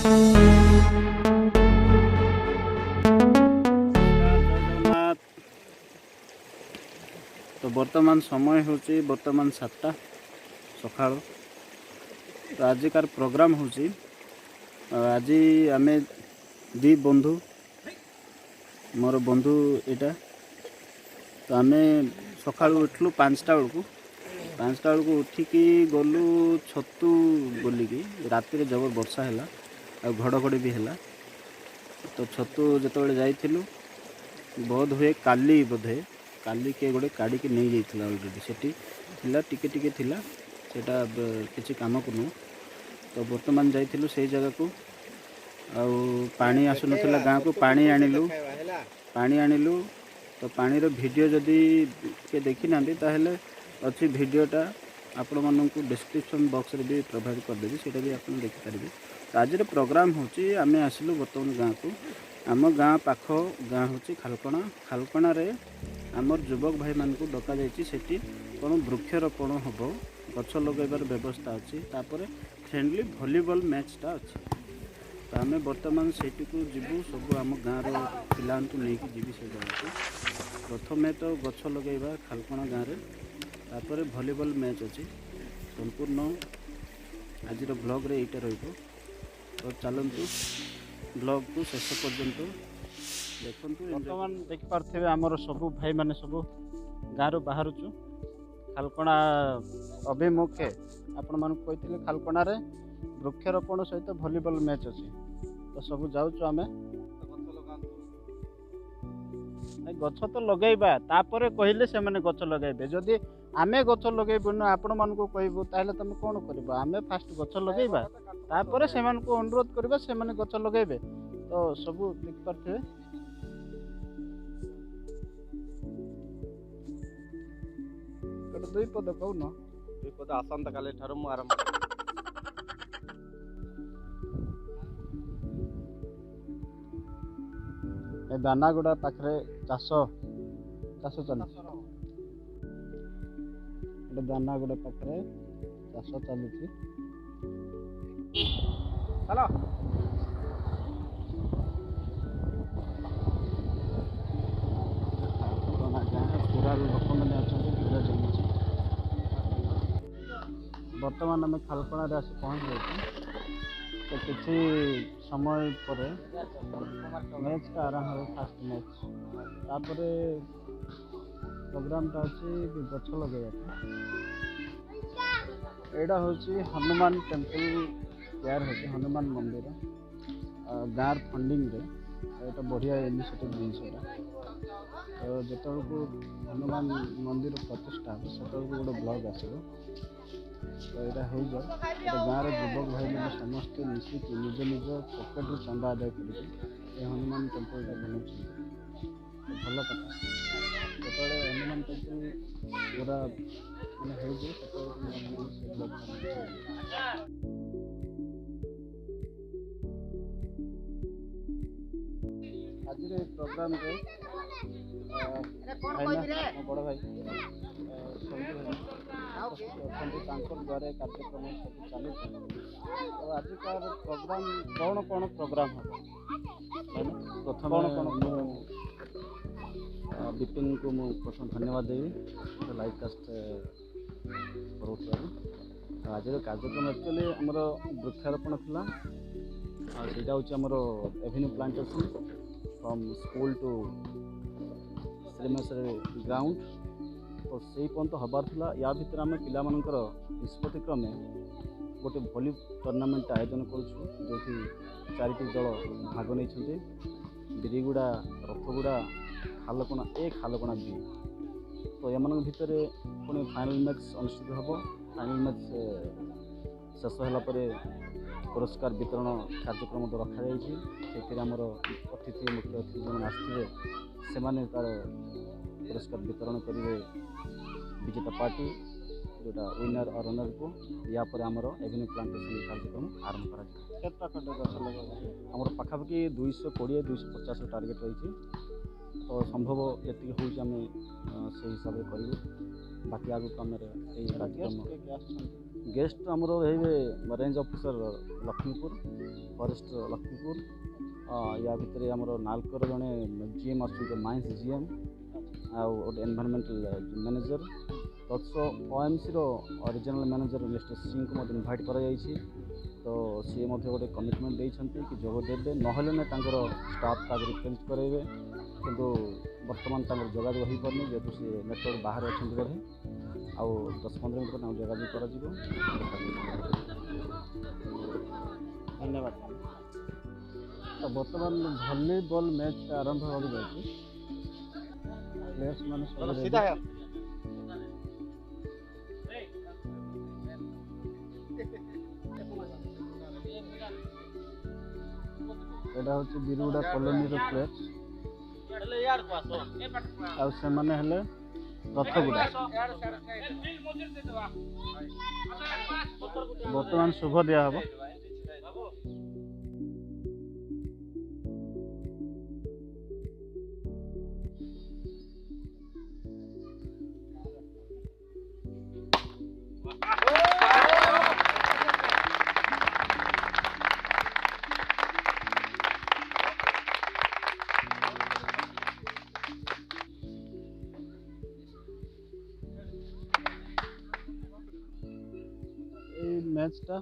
जगन्नाथ। तो वर्तमान समय हूँ वर्तमान 7टा सका। तो आजिकार प्रोग्राम हूँ आज आम दी बंधु मोर बंधु यहाँ। तो आम सका उठलु 5टा बेलू उठिकी गलु छतु बोलिकी राति जबर वर्षा है आ घड़घड़ी भी है। तो छतु जो जाइलु बोध हुए काली बोधे काली किए गोटे काढ़ी नहीं जाइए अलरेडी सेठी टिके टिके थिला सेटा किसी काम को नुह। तो बर्तमान जाइलु से जगह को पानी आसुन गाँ को पानी आणिलु। तो पानी वीडियो जदि के देखी ना ताहले अच्छी वीडियोटा आपण मानू डिस्क्रिप्शन बॉक्स रे भी प्रोवाइड करदेवी सेटा भी आप देखिपारे। तो आज प्रोग्राम हूँ आम आसलु बर्तमान गाँ को। आम गाँ पाख गाँ हूँ खालकणा। खालकणा रे आमर युवक भाई मान को डका जाती कौन वृक्षरोपण हम गछ लगेबार व्यवस्था अच्छी तापर फ्रेंडली वॉलीबॉल मैचटा अच्छी। तो आम बर्तमान से जीवु सब आम गाँव पिला नहीं जीवी से जगह को। प्रथमे तो गछ लगेबा खालकणा गाँव में तापर वॉलीबॉल मैच अच्छी संपूर्ण आज ब्लॉग रे एटा रहिबो। तो चलतु ब्लॉग को शेष पर्यंत देखु। बर्तमान देखिपे आमर सब भाई माने सब गाँव बाहर खालकणा अभिमुखे आपण मान कही खालकणा रे वृक्षरोपण सहित वॉलीबॉल मैच अच्छी। तो सब जाऊँ आम गछ तो लगेबा तापर कहले से माने गछ लगेबे। जदि आमे गछ लगेबुन आपण मान को कहबो ताहले तुम कौन करबो। आमे फास्ट गछ लगेबा तापर से मान को अनुरोध करबा से माने गछ लगेबे। तो सब देख पारथे दुई पद कहून दुई पद आसंता काली ठार मु आरंभ। दानागुड़ा पाखरे चाष चली दानागुड़ा पाखरे चाष चली। हेलो पूरा लोक मैंने अच्छा भिड़ जमी। बर्तमान आम खालकणा आसी पहुँच जाए। तो किसी समय पर मैच का आरंभ हो फास्ट मैच तापर प्रोग्रामटा अच्छी गछ लगे। एटा हूँ हनुमान टेम्पल तैयार हो हनुमान मंदिर गाँव फंडिंग रे एटा बढ़िया इनिशिएटिव जिनसा। तो जो हनुमान मंदिर प्रतिष्ठा हो से गोटे ब्लॉग आसो। तो यहाँ हो जाए गाँव युवक भाई मैंने समस्ते मिसिकी निज निज पकेट चंदा आदाय कर हनुमान टेम्पल बनाऊँ भल कथा। जो हनुमान टेम्पल पूरा मैंने हो जाए आज प्रोग्राम रे बड़ भाई द्वारा कार्यक्रम सब चली। तो आजिकार प्रोग्राम कौन कौन प्रोग्राम हम प्रथम विपिन को मु प्रथम धन्यवाद देवी लाइव कास्ट कर। आज कार्यक्रम एक्चुअली आमर वृक्षारोपण था ସେଇଟା ହେଉଛି ଆମର avenue plantation from school to Shrimeshwar ground. तो से पर्यंत हबार था या भितर आम पिला निष्पत्ति क्रमे गोटे भली टूर्नामेंट आयोजन करुँ जो 4टी दल भाग नहीं बिरीगुड़ा रथगुड़ा खालकणा ए खालकणा बी। तो एम भितर पुणी फाइनाल मैच अनुष्ठित हम। फाइनाल मैच शेष होगापर पुरस्कार वितरण कार्यक्रम रखा जामर अतिथि मुख्य अतिथि जो आसते से तार पुरस्कार वितरण करेंगे विजेता पार्टी जोटा विनर और रनर को। या पर आमर एवेन्यू प्लांटेशन कार्यक्रम आरंभ कर पाखापाखि 220-250 टार्गेट रही। तो संभव ये हूँ आम से हिसाब से करूँ बाकी आगे आम कार्यक्रम गेस्ट आमर रही range officer Laxmipur forest Laxmipur या भितर आमर नालकर जड़े जीएम आस माइंस जीएम आउ एनवायरमेंटल मैनेजर तत्स OMC regional manager mister Singh को इनवाइट कर तो सी गोटे कमिटमेंट देते कि जोग देवे नहले स्टाफ का चेंज करेंगे किंतु बर्तमान जोगाजोग हो पारनी जेहेतु सी नेटवर्क बाहर अच्छे बोधे आउ 10-15 मिनट पर जोगाजोग कर धन्यवाद। तो बर्तमान भलीबॉल मैच आरंभ हो जाए प्लेयर्स मान एटा हूँ बिरुगुड़ा कॉलोनी प्लेयर्स आउ से माने हेले रथगुड़ा। बर्तमान शुभ दिया हम मैचटा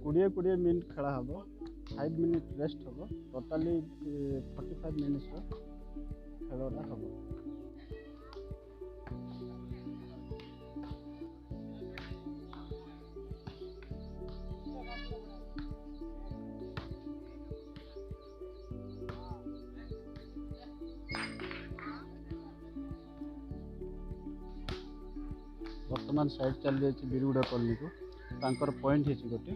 20 मिनट खेला हम 5 मिनट रेस्ट हम टोटाली 45 मिनट्स खेलटा हम। वर्तमान साइड चल जाए बिरुगुड़ा कॉलोनी को तांकर पॉइंट है गोटे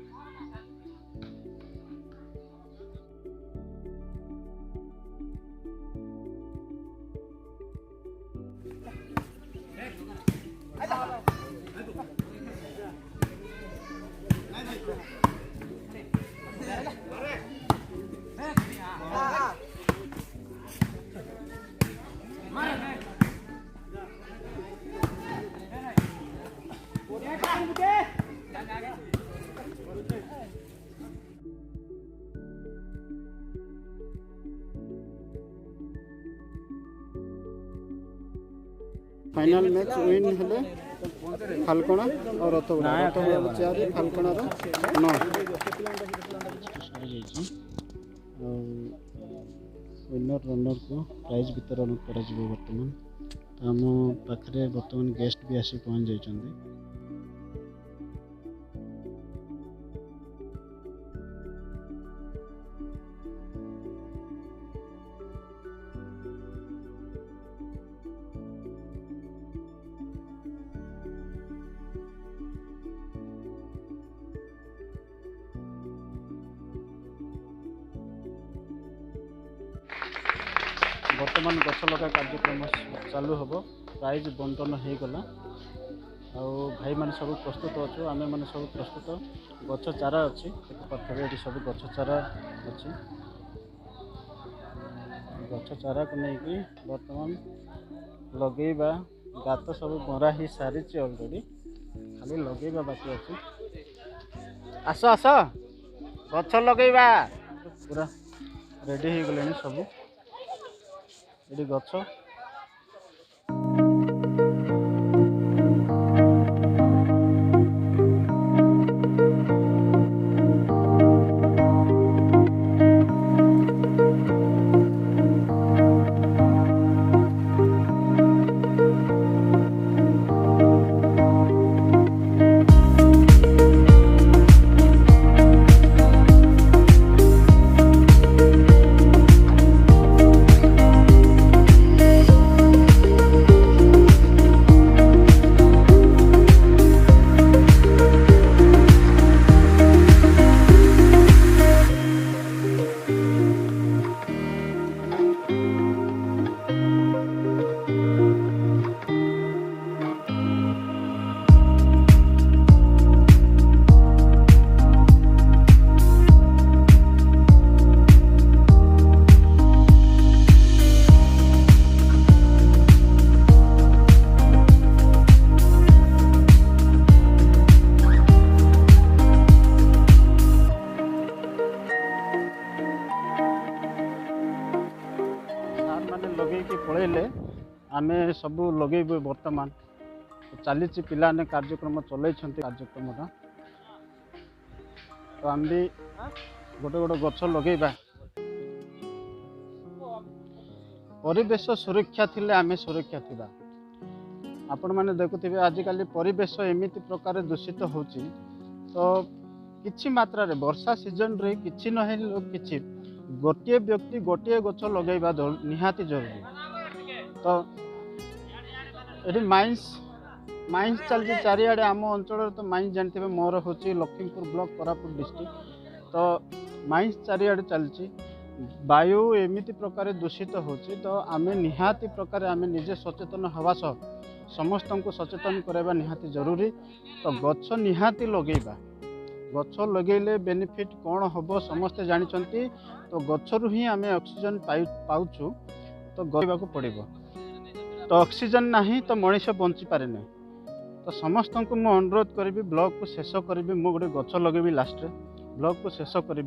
फाइनल मैच विन हेले फाल्कणा और रथगुड़ा 4 फाल्कणार 9 विनर रनर को प्राइज वितरण कर बर्तमान आम पाखे बर्तमान गेस्ट भी आसी पहुँच जाइए। बर्तमान गछ लगा कार्यक्रम चालू हम प्राइज बंटन हो गला भाई मैंने सब प्रस्तुत अच्छु आम मैंने सब प्रस्तुत गछ चारा अच्छी पाखे ये सब गछ चारा अच्छी गछ चारा को लेकिन बर्तमान लगेबा गात सब मरा ही सारी अलरेडी खाली लगेबा बाकी अच्छी आस आस गछ लगेबा पूरा रेडी हो गले सब ये गछ कहले आमे सबू लगे बर्तमान चली पिलाने कार्यक्रम चल कार्यक्रम तो आम भी गोटे गोटे गछ लगेबा परिवेश सुरक्षा थिले आमे सुरक्षा थिबा। आपण माने देखुथिबे आजिकाली परिवेश एमिति प्रकार दूषित होची तो किछि मात्रा रे वर्षा सीजन रे किछि नहेले किछि गोटे व्यक्ति गोटे गछ लगेबा निहाती जरूरी। तो ये माइंस चलती चारिआडे आम अंचल तो माइंस जानते मोर हूँ लखीमपुर ब्लॉक कोरापुट डिस्ट्रिक्ट तो माइंस चारिआडे चलती वायु एमिति प्रकार दूषित होची तो आमे निहाती प्रकार आमे निजे सचेतन हवा सह समस्त को सचेतन करवा निहाती जरूरी। तो गछ निहाती लगेबा गछ लगेले बेनिफिट कौन हम समस्ते जानते तो गछरु ही आमे ऑक्सीजन पाउछु तो गइबा को पड़िबो। तो ऑक्सीजन नहीं तो मनीष बंची पारे नहीं। तो समस्त को मु अनुरोध करी ब्लॉग को शेष करी मु गोटे गछ लगेबी लास्ट ब्लॉग को शेष करी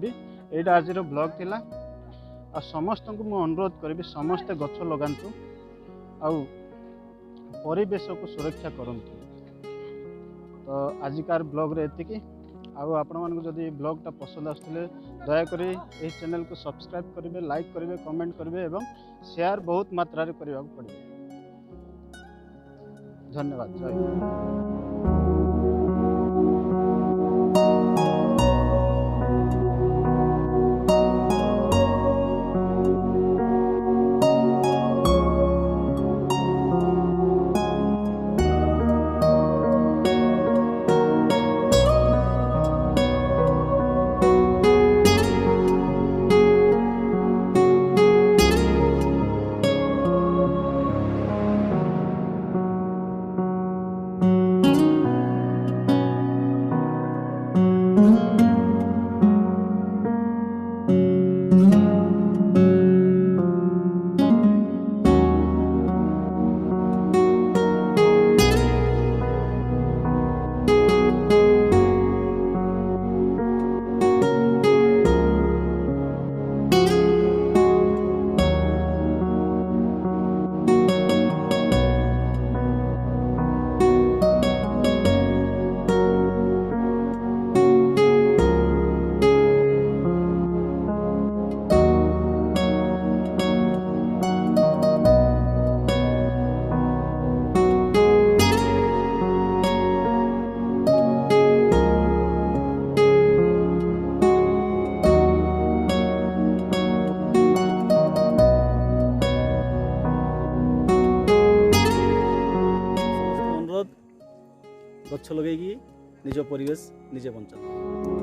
एटा आज ब्लॉग थिला आ समस्त को मु अनुरोध करी समस्ते गछ लगांतु आउ परिवेश को सुरक्षा करंतु। तो आजिकार ब्लॉग रे एतिकी आउ आपण मानको जदि ब्लॉगटा पसंद आसुले दया करी ए चैनल को सब्सक्राइब करेंगे लाइक करेंगे कमेंट करेंगे एवं शेयर बहुत मात्रा रे करबा पड़े। धन्यवाद जय हिंद। गछ लगे निज परिवेश निजे बंचा।